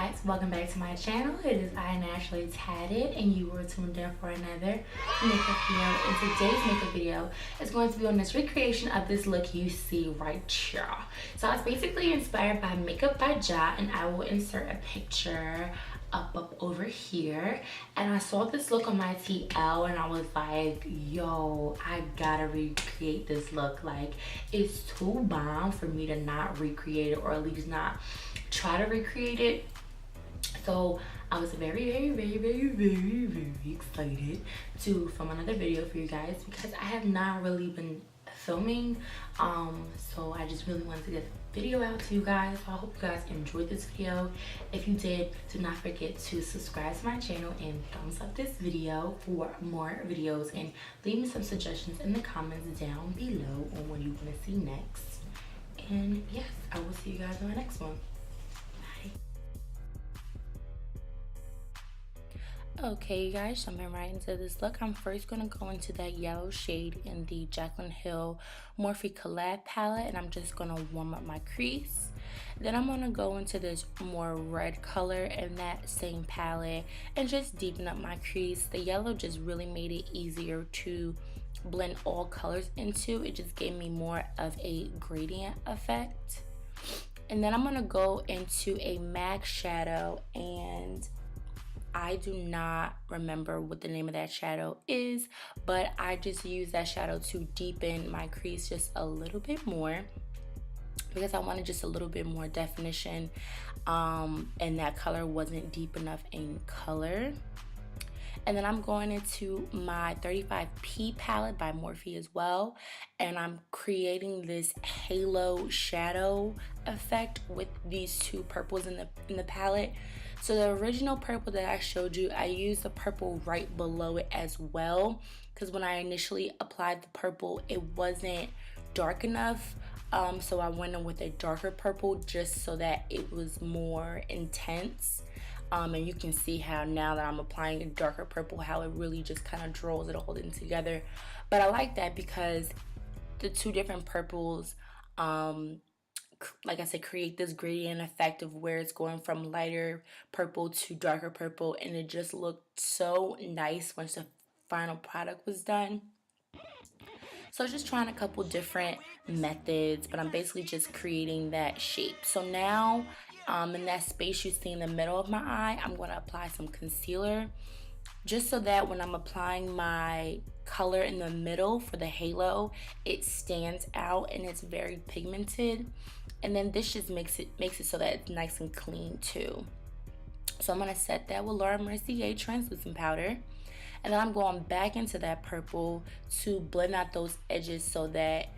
guys, welcome back to my channel. It is I Naturally Tatted and you were tuned in for another makeup video. And today's makeup video is going to be on this recreation of this look you see right here. So it's basically inspired by Makeup by Ja, and I will insert a picture up over here. And I saw this look on my TL and I was like, yo, I gotta recreate this look. Like, it's too bomb for me to not recreate it, or at least not try to recreate it. So I was very excited to film another video for you guys, because I have not really been filming, so I just really wanted to get the video out to you guys. So I hope you guys enjoyed this video. If you did, do not forget to subscribe to my channel and thumbs up this video for more videos, and leave me some suggestions in the comments down below on what you want to see next. And yes, I will see you guys on the next one. Okay, you guys, jumping right into this look. I'm first going to go into that yellow shade in the Jaclyn Hill Morphe Collab palette, and I'm just going to warm up my crease. Then I'm going to go into this more red color in that same palette and just deepen up my crease. The yellow just really made it easier to blend all colors into. It just gave me more of a gradient effect. And then I'm going to go into a MAC shadow, and I do not remember what the name of that shadow is, but I just use that shadow to deepen my crease just a little bit more, because I wanted just a little bit more definition, and that color wasn't deep enough in color. And then I'm going into my 35P palette by Morphe as well, and I'm creating this halo shadow effect with these two purples in the palette. So the original purple that I showed you, I used the purple right below it as well, because when I initially applied the purple, it wasn't dark enough. So I went in with a darker purple just so that it was more intense. And you can see how now that I'm applying a darker purple, how it really just kind of draws it all in together. But I like that because the two different purples, like I said, create this gradient effect of where it's going from lighter purple to darker purple, and it just looked so nice once the final product was done. So just trying a couple different methods, but I'm basically just creating that shape. So now in that space you see in the middle of my eye, I'm going to apply some concealer, just so that when I'm applying my color in the middle for the halo, it stands out and it's very pigmented. And then this just makes it so that it's nice and clean too. So I'm going to set that with Laura Mercier translucent powder. And then I'm going back into that purple to blend out those edges so that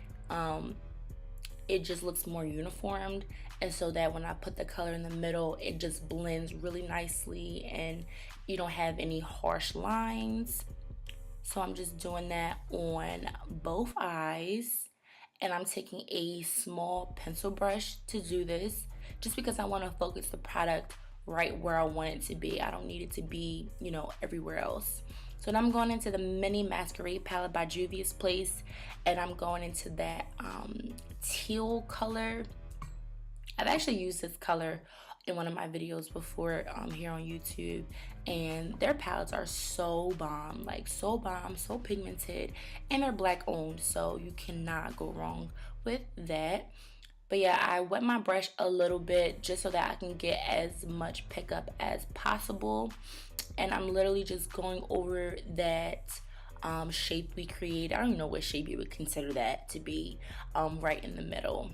it just looks more uniformed, and so that when I put the color in the middle, it just blends really nicely and you don't have any harsh lines. So I'm just doing that on both eyes, and I'm taking a small pencil brush to do this, just because I want to focus the product right where I want it to be. I don't need it to be, you know, everywhere else. So then I'm going into the Mini Masquerade palette by Juvia's Place, and I'm going into that teal color. I've actually used this color in one of my videos before here on YouTube, and their palettes are so bomb, like so bomb, so pigmented, and they're black owned, so you cannot go wrong with that. But yeah, I wet my brush a little bit just so that I can get as much pickup as possible, and I'm literally just going over that shape we created. I don't even know what shape you would consider that to be, right in the middle.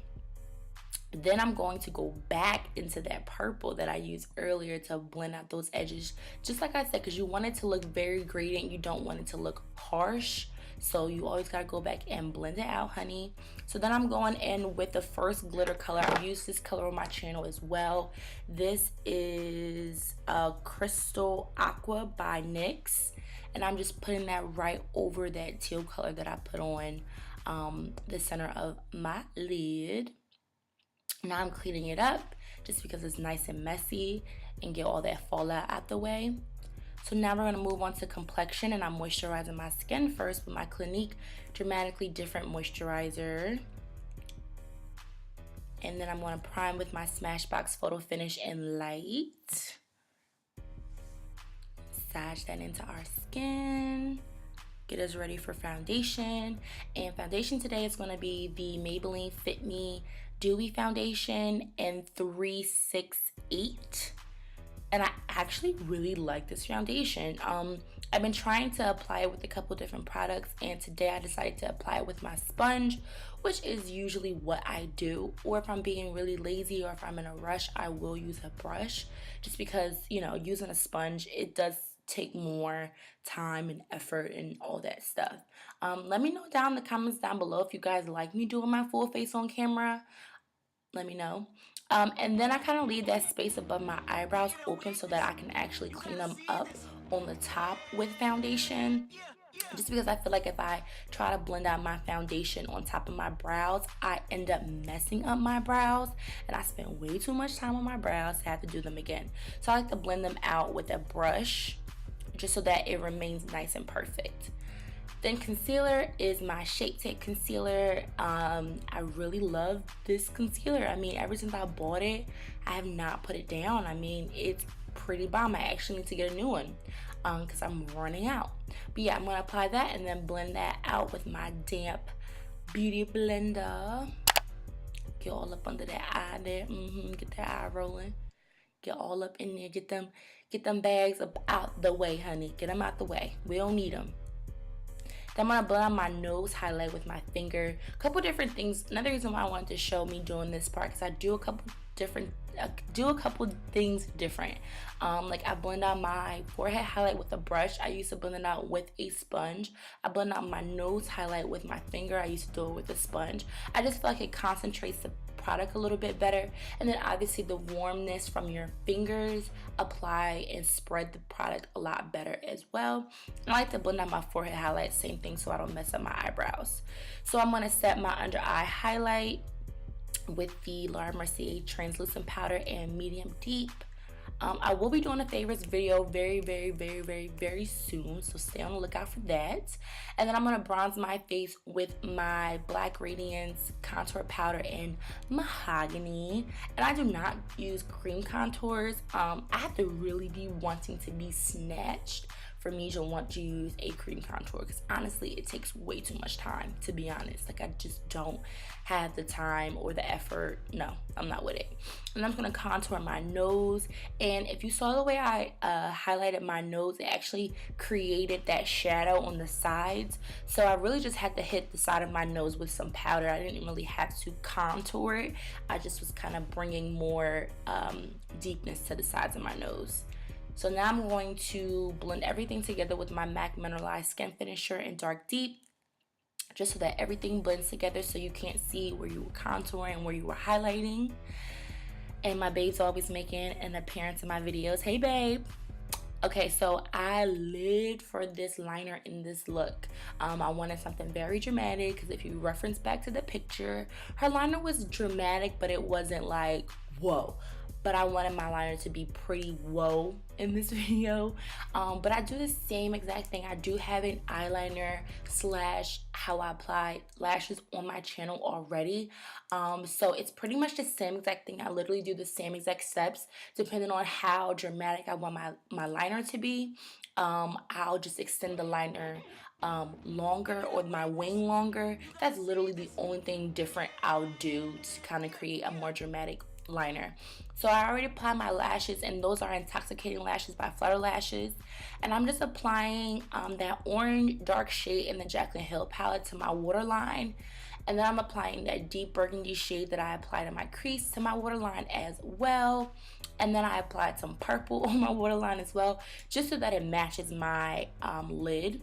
Then I'm going to go back into that purple that I used earlier to blend out those edges, just like I said, because you want it to look very gradient, you don't want it to look harsh. So you always gotta go back and blend it out, honey. So then I'm going in with the first glitter color. I've used this color on my channel as well. This is Crystal Aqua by NYX, and I'm just putting that right over that teal color that I put on the center of my lid. Now I'm cleaning it up just because it's nice and messy, and get all that fallout out the way. So now we're going to move on to complexion, and I'm moisturizing my skin first with my Clinique Dramatically Different Moisturizer. And then I'm going to prime with my Smashbox Photo Finish in Light. Massage that into our skin. Get us ready for foundation. And foundation today is going to be the Maybelline Fit Me Dewy Foundation in 368. And I actually really like this foundation. I've been trying to apply it with a couple different products, and today I decided to apply it with my sponge, which is usually what I do. Or if I'm being really lazy or if I'm in a rush, I will use a brush, just because, you know, using a sponge, it does take more time and effort and all that stuff. Let me know down in the comments down below if you guys like me doing my full face on camera. Let me know. And then I kind of leave that space above my eyebrows open so that I can actually clean them up on the top with foundation. Just because I feel like if I try to blend out my foundation on top of my brows, I end up messing up my brows, and I spend way too much time on my brows to have to do them again. So I like to blend them out with a brush just so that it remains nice and perfect. Then concealer is my Shape Tape concealer. I really love this concealer. I mean, ever since I bought it, I have not put it down. I mean, it's pretty bomb. I actually need to get a new one because I'm running out. But yeah, I'm going to apply that and then blend that out with my damp beauty blender. Get all up under that eye there. Get that eye rolling. Get all up in there. Get them bags up out the way, honey. Get them out the way. We don't need them. Then I'm going to blend on my nose highlight with my finger. A couple different things. Another reason why I wanted to show me doing this part, because I do a couple things different. Like I blend out my forehead highlight with a brush. I used to blend it out with a sponge. I blend out my nose highlight with my finger. I used to do it with a sponge. I just feel like it concentrates the product a little bit better. And then obviously the warmness from your fingers apply and spread the product a lot better as well. And I like to blend out my forehead highlight, same thing, so I don't mess up my eyebrows. So I'm going to set my under eye highlight with the Laura Mercier translucent powder and medium deep. I will be doing a favorites video very soon, so stay on the lookout for that. And then I'm going to bronze my face with my Black Radiance contour powder in Mahogany. And I do not use cream contours. I have to really be wanting to be snatched for me to want to use a cream contour, because honestly it takes way too much time, to be honest. Like I just don't have the time or the effort. No, I'm not with it. And I'm just gonna contour my nose, and if you saw the way I highlighted my nose, it actually created that shadow on the sides. So I really just had to hit the side of my nose with some powder. I didn't really have to contour it. I just was kind of bringing more deepness to the sides of my nose. So now I'm going to blend everything together with my MAC Mineralized Skin Finisher in Dark Deep, just so that everything blends together so you can't see where you were contouring and where you were highlighting. And my babe's always making an appearance in my videos. Hey babe. Okay, so I lived for this liner in this look. I wanted something very dramatic, because if you reference back to the picture, her liner was dramatic, but it wasn't like, whoa. But I wanted my liner to be pretty whoa in this video. But I do the same exact thing. I do have an eyeliner slash how I apply lashes on my channel already. So it's pretty much the same exact thing. I literally do the same exact steps depending on how dramatic I want my liner to be. I'll just extend the liner longer, or my wing longer. That's literally the only thing different I'll do to kind of create a more dramatic liner. So I already applied my lashes, and those are Intoxicating Lashes by Flutter Lashes. And I'm just applying that orange dark shade in the Jaclyn Hill palette to my waterline. And then I'm applying that deep burgundy shade that I applied in my crease to my waterline as well. And then I applied some purple on my waterline as well, just so that it matches my lid.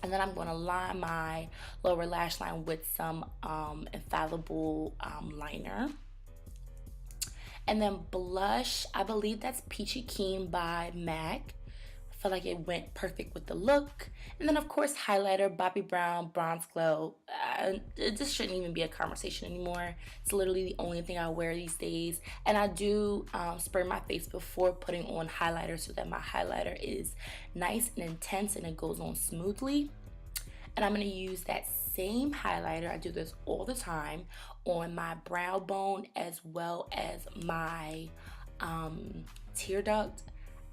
And then I'm going to line my lower lash line with some Infallible liner. And then blush, I believe that's Peachy Keen by MAC. I feel like it went perfect with the look. And then of course highlighter, Bobbi Brown Bronze Glow. This shouldn't even be a conversation anymore. It's literally the only thing I wear these days. And I do spray my face before putting on highlighter, so that my highlighter is nice and intense and it goes on smoothly. And I'm going to use that same highlighter, I do this all the time, on my brow bone as well as my tear duct.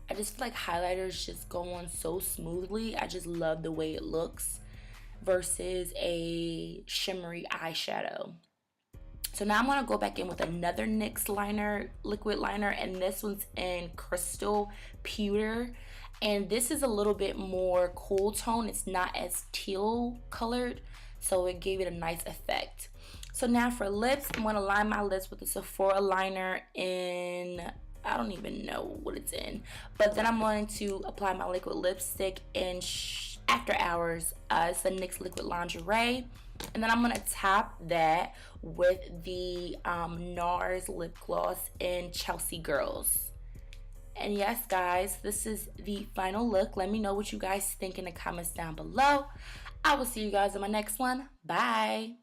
I just feel like highlighters just go on so smoothly. I just love the way it looks versus a shimmery eyeshadow. So now I'm going to go back in with another NYX liner, liquid liner, and this one's in Crystal Pewter. And this is a little bit more cool tone. It's not as teal colored, so it gave it a nice effect. So now for lips, I'm going to line my lips with the Sephora liner in, I don't even know what it's in. But then I'm going to apply my liquid lipstick in After Hours. It's a NYX Liquid Lingerie. And then I'm going to top that with the NARS lip gloss in Chelsea Girls. And yes, guys, this is the final look. Let me know what you guys think in the comments down below. I will see you guys in my next one. Bye.